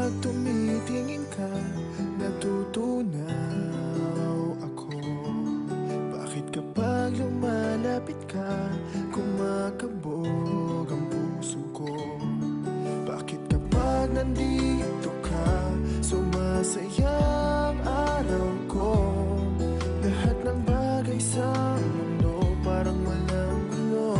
kapag tumitingin ka, natutunaw ako? Bakit kapag lumalapit ka, kumakabog ang puso ko? Bakit kapag nandito ka, sumasaya ang araw ko? Lahat ng bagay sa mundo parang walang gulo.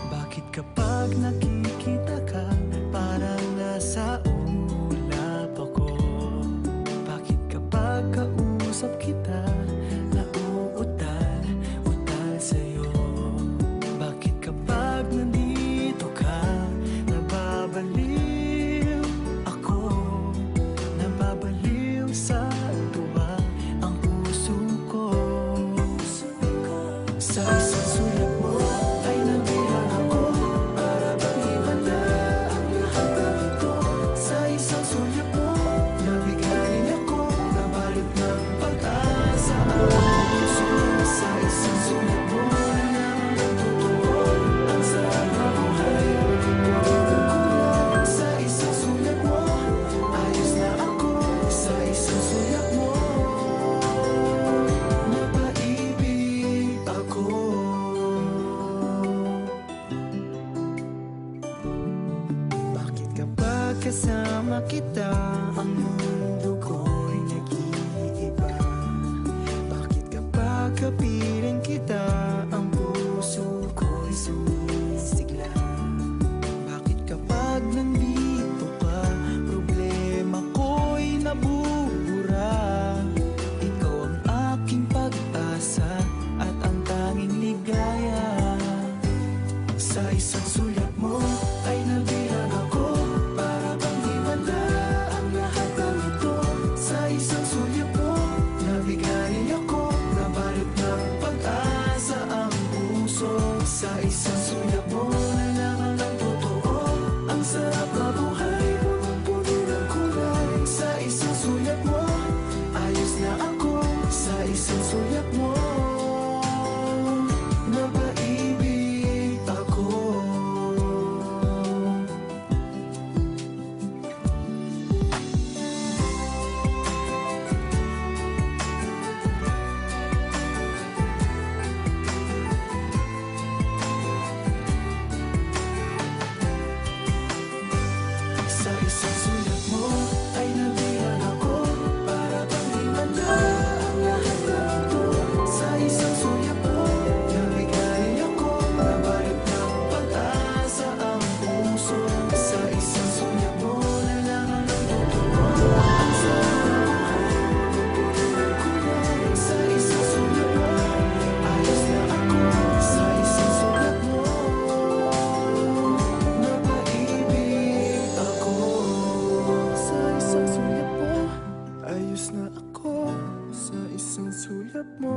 Bakit kapag nakikita ka, parang nasa ulap ako? Bakit kapag kausap kita, nauutal sa'yo? Bakit kapag nandito ka, nababaliw ako? Nababaliw sa tuwa ang puso ko. Sa isang sulat mo ay nabilang ako, para bang himala ang lahat ng ito. Sa isang sulat mo, nabigayin ako, nabalot ng pag-asa ang puso. Sa isang sulat mo, nalaman ang totoo, ang sarap na buhay, walang kulang. Sa isang sulat mo, ayos na ako. Sa isang sulat mo, napaibig ako. Bakit kapag kasama kita, ang mundo ko'y nag-iiba? Bakit kapag kapiling kita, ang puso ko'y sumisigla? Bakit kapag nandito ka, problema ko'y nabubura? Ikaw ang aking pag-asa at ang tanging ligaya. Sa isang sulat mo ay nabilang ako, para bang himala ang lahat ng ito. Sa isang sulat mo, nabigayin ako, nabalot ng pag-asa ang puso. Sa isang sulat mo, nalaman ang totoo, ang sarap na buhay, punong-puno ng kulay. Sa isang sulat mo, ayos na ako. Sa isang sulat mo, napaibig ako. Sa isang sulat mo ay nabilang ako, para bang himala ang lahat ng ito. Sa isang sulat mo, nabigayin ako, nabalot ng pag-asa ang puso. Sa isang sulat mo, nalaman ang totoo, ang sarap na buhay, punong-puno ng kulay. Sa isang sulat mo, ayos na ako. Sa isang sulat mo, napaibig ako. Sa isang sulat mo, ayos na ako. Sa isang sulat mo,